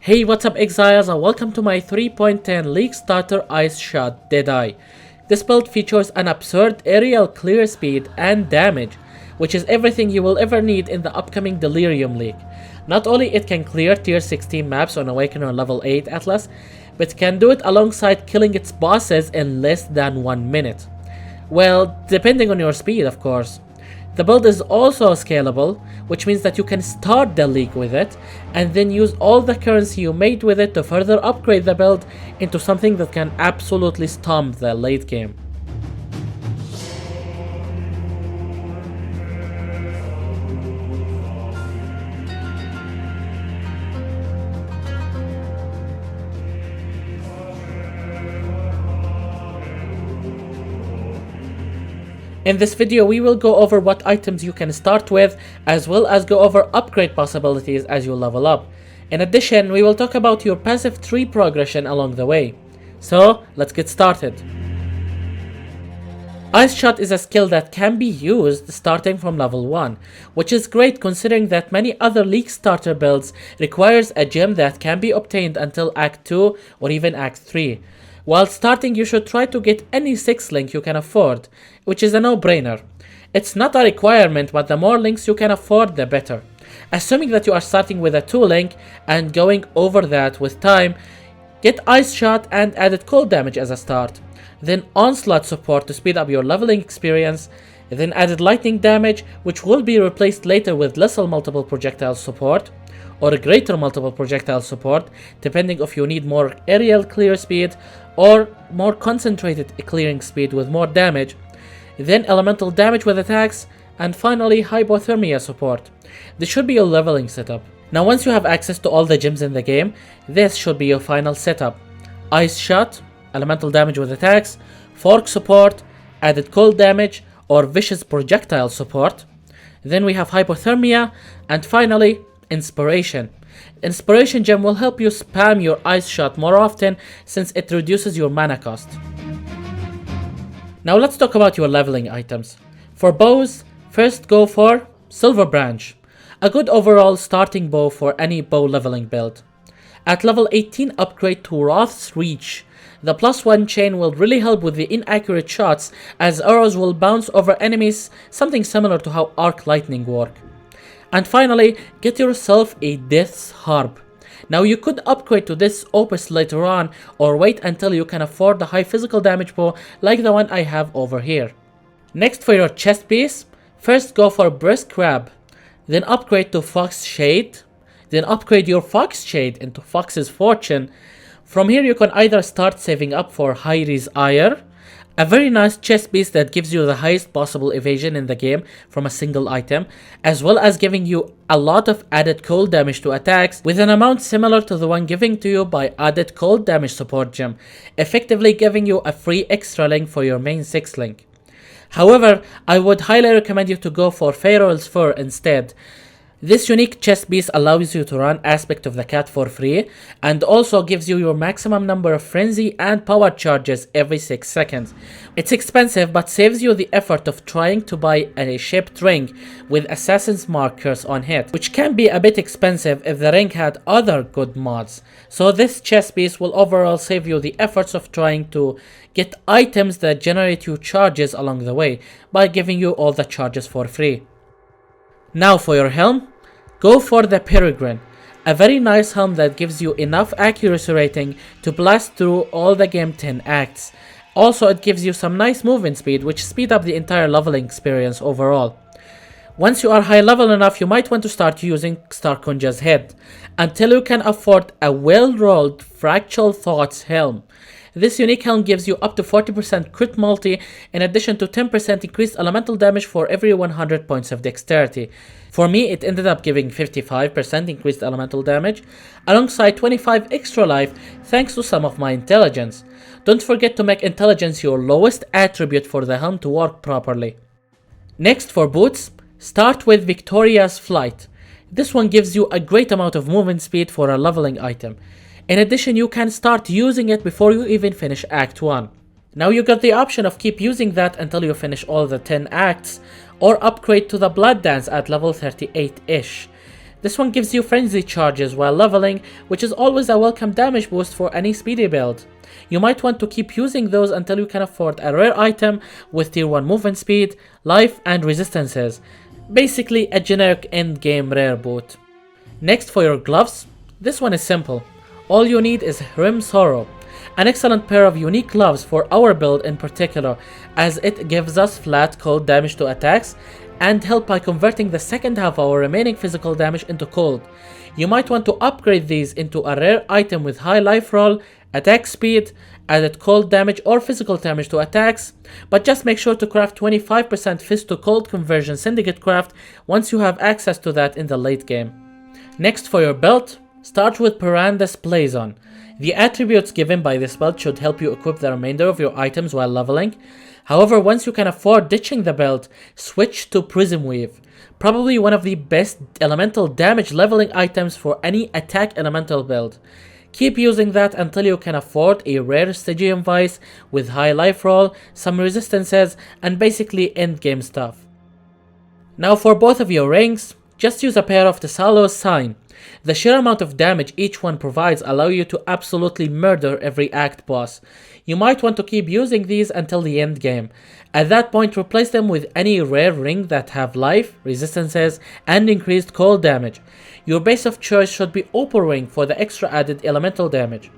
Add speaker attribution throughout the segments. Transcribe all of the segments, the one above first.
Speaker 1: Hey, what's up Exiles, and welcome to my 3.10 League Starter Ice Shot Deadeye. This build features an absurd aerial clear speed and damage, which is everything you will ever need in the upcoming Delirium League. Not only it can clear tier 16 maps on Awakener level 8 Atlas, but can do it alongside killing its bosses in less than 1 minute. Well, depending on your speed of course. The build is also scalable, which means that you can start the league with it and then use all the currency you made with it to further upgrade the build into something that can absolutely stomp the late game. In this video we will go over what items you can start with, as well as go over upgrade possibilities as you level up. In addition, we will talk about your passive tree progression along the way. So let's get started. Ice Shot is a skill that can be used starting from level 1, which is great considering that many other League starter builds requires a gem that can be obtained until Act 2 or even Act 3. While starting, you should try to get any 6 link you can afford, which is a no-brainer. It's not a requirement, but the more links you can afford, the better. Assuming that you are starting with a 2 link and going over that with time, get Ice Shot and added cold damage as a start. Then Onslaught support to speed up your leveling experience. Then added lightning damage, which will be replaced later with lesser multiple projectile support or greater multiple projectile support, depending if you need more aerial clear speed or more concentrated clearing speed with more damage. Then elemental damage with attacks, and finally hypothermia support. This should be your leveling setup. Now once you have access to all the gems in the game, this should be your final setup. Ice Shot, elemental damage with attacks, fork support, added cold damage or vicious projectile support. Then we have hypothermia, and finally inspiration. Inspiration gem will help you spam your Ice Shot more often since it reduces your mana cost. Now let's talk about your leveling items. For bows, first go for Silver Branch, a good overall starting bow for any bow leveling build. At level 18 upgrade to Wrath's Reach. The +1 chain will really help with the inaccurate shots, as arrows will bounce over enemies, something similar to how arc lightning work. And finally, get yourself a Death's Harp. Now you could upgrade to this opus later on, or wait until you can afford the high physical damage bow like the one I have over here. Next, for your chest piece, first go for Brisk Crab, then upgrade to Fox Shade, then upgrade your Fox Shade into Fox's Fortune. From here you can either start saving up for Hyri's Ire, a very nice chest piece that gives you the highest possible evasion in the game from a single item, as well as giving you a lot of added cold damage to attacks with an amount similar to the one given to you by added cold damage support gem, effectively giving you a free extra link for your main 6 link. However, I would highly recommend you to go for Pharaoh's Fur instead. This unique chest piece allows you to run Aspect of the Cat for free, and also gives you your maximum number of frenzy and power charges every 6 seconds. It's expensive but saves you the effort of trying to buy a shipped ring with Assassin's Markers on it, which can be a bit expensive if the ring had other good mods. So this chest piece will overall save you the efforts of trying to get items that generate you charges along the way by giving you all the charges for free. Now for your helm, go for the Peregrine, a very nice helm that gives you enough accuracy rating to blast through all the game 10 acts. Also it gives you some nice movement speed, which speed up the entire leveling experience overall. Once you are high level enough, you might want to start using Starkunja's Head, until you can afford a well-rolled Fractal Thoughts helm. This unique helm gives you up to 40% crit multi, in addition to 10% increased elemental damage for every 100 points of dexterity. For me, it ended up giving 55% increased elemental damage, alongside 25 extra life thanks to some of my intelligence. Don't forget to make intelligence your lowest attribute for the helm to work properly. Next, for boots, start with Victoria's Flight. This one gives you a great amount of movement speed for a leveling item. In addition, you can start using it before you even finish Act 1. Now you got the option of keep using that until you finish all the 10 acts, or upgrade to the Blood Dance at level 38-ish. This one gives you frenzy charges while leveling, which is always a welcome damage boost for any speedy build. You might want to keep using those until you can afford a rare item with tier 1 movement speed, life and resistances. Basically a generic end game rare boot. Next for your gloves, this one is simple. All you need is Rim Sorrow, an excellent pair of unique gloves for our build in particular, as it gives us flat cold damage to attacks and help by converting the second half of our remaining physical damage into cold. You might want to upgrade these into a rare item with high life roll, attack speed, added cold damage or physical damage to attacks, but just make sure to craft 25% fist to cold conversion syndicate craft once you have access to that in the late game. Next for your belt, start with Piranda's Blazon. The attributes given by this belt should help you equip the remainder of your items while leveling. However, once you can afford ditching the belt, switch to Prism Weave, probably one of the best elemental damage leveling items for any attack elemental build. Keep using that until you can afford a rare Stygian Vice with high life roll, some resistances, and basically end game stuff. Now for both of your rings, just use a pair of Thessalos Sign. The sheer amount of damage each one provides allow you to absolutely murder every act boss. You might want to keep using these until the end game. At that point, replace them with any rare ring that have life, resistances, and increased cold damage. Your base of choice should be Opal Ring for the extra added elemental damage.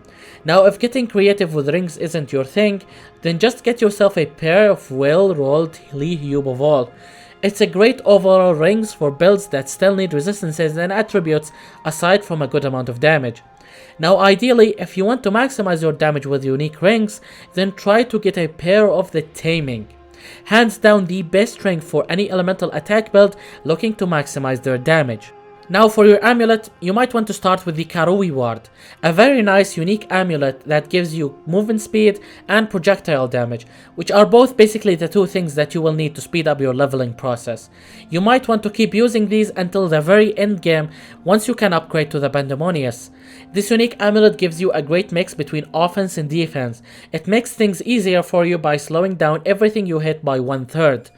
Speaker 1: Now if getting creative with rings isn't your thing, then just get yourself a pair of well-rolled Lee Hube of All. It's a great overall rings for builds that still need resistances and attributes aside from a good amount of damage. Now ideally, if you want to maximize your damage with unique rings, then try to get a pair of the Taming. Hands down the best ring for any elemental attack build looking to maximize their damage. Now for your amulet, you might want to start with the Karui Ward, a very nice unique amulet that gives you movement speed and projectile damage, which are both basically the two things that you will need to speed up your leveling process. You might want to keep using these until the very end game once you can upgrade to the Pandemonius. This unique amulet gives you a great mix between offense and defense. It makes things easier for you by slowing down everything you hit by 1/3.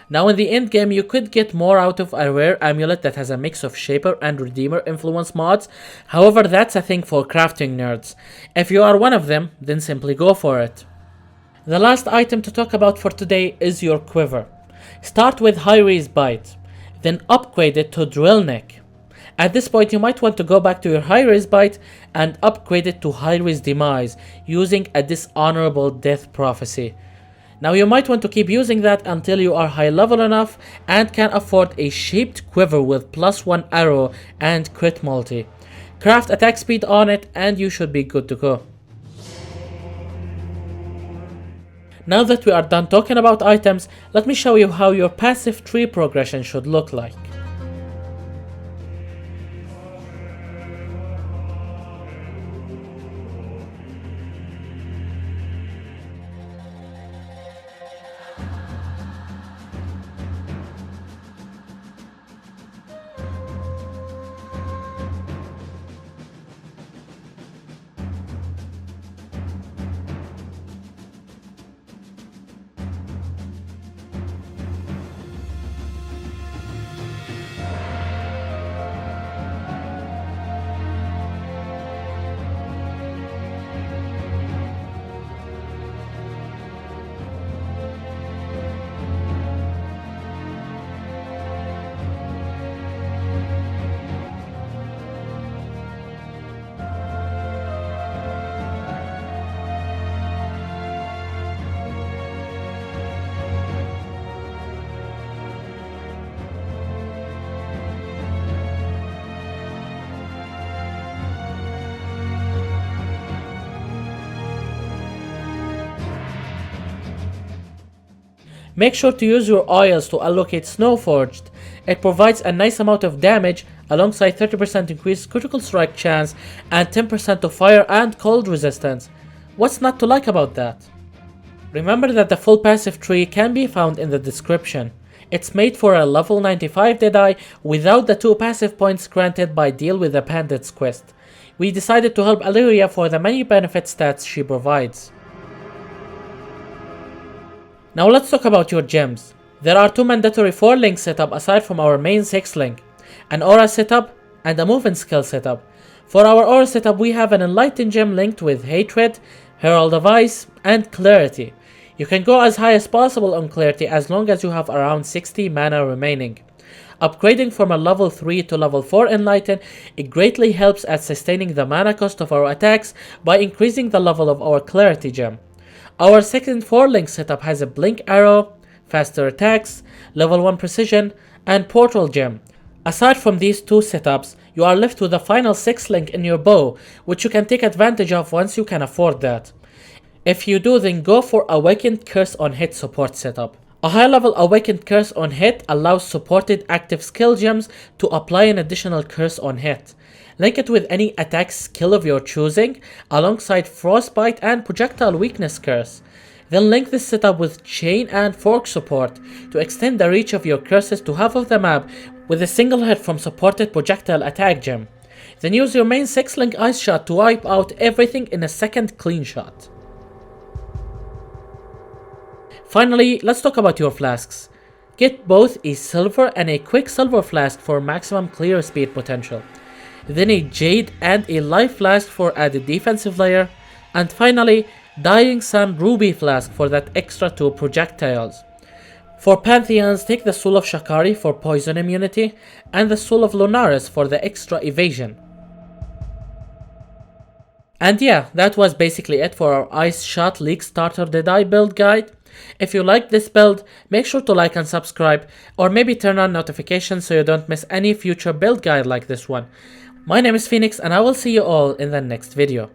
Speaker 1: Now in the end game, you could get more out of a rare amulet that has a mix of Shaper and Redeemer influence mods. However, that's a thing for crafting nerds. If you are one of them, then simply go for it. The last item to talk about for today is your Quiver. Start with Hyrie's Bite, then upgrade it to Drill Neck. At this point, you might want to go back to your Hyrie's Bite and upgrade it to Hyrie's Demise using a Dishonorable Death Prophecy. Now you might want to keep using that until you are high level enough and can afford a shaped quiver with +1 arrow and crit multi. Craft attack speed on it and you should be good to go. Now that we are done talking about items, let me show you how your passive tree progression should look like. Make sure to use your oils to allocate Snowforged. It provides a nice amount of damage alongside 30% increased critical strike chance and 10% of fire and cold resistance. What's not to like about that? Remember that the full passive tree can be found in the description. It's made for a level 95 Deadeye without the 2 passive points granted by Deal with the Bandits quest. We decided to help Illyria for the many benefit stats she provides. Now let's talk about your gems. There are 2 mandatory 4-link setup aside from our main 6-link. An Aura setup, and a move and skill setup. For our aura setup, we have an Enlightened gem linked with Hatred, Herald of Ice, and Clarity. You can go as high as possible on Clarity as long as you have around 60 mana remaining. Upgrading from a level 3 to level 4 Enlighten, it greatly helps at sustaining the mana cost of our attacks by increasing the level of our Clarity gem. Our second 4-link setup has a Blink Arrow, faster attacks, level 1 precision, and Portal gem. Aside from these two setups, you are left with a final 6-link in your bow, which you can take advantage of once you can afford that. If you do, then go for Awakened Curse on Hit support setup. A high level Awakened Curse on Hit allows supported active skill gems to apply an additional curse on hit. Link it with any attack skill of your choosing, alongside Frostbite and Projectile Weakness Curse. Then link this setup with Chain and Fork support to extend the reach of your curses to half of the map with a single hit from supported Projectile Attack gem. Then use your main 6-link Ice Shot to wipe out everything in a second clean shot. Finally, let's talk about your flasks. Get both a silver and a Quicksilver flask for maximum clear speed potential. Then a Jade and a Life flask for added defensive layer. And finally, Dying Sun Ruby flask for that extra 2 projectiles. For Pantheons, take the Soul of Shakari for poison immunity and the Soul of Lunaris for the extra evasion. And yeah, that was basically it for our Ice Shot League Starter Deadeye build guide. If you liked this build, make sure to like and subscribe, or maybe turn on notifications so you don't miss any future build guide like this one. My name is Phoenix and I will see you all in the next video.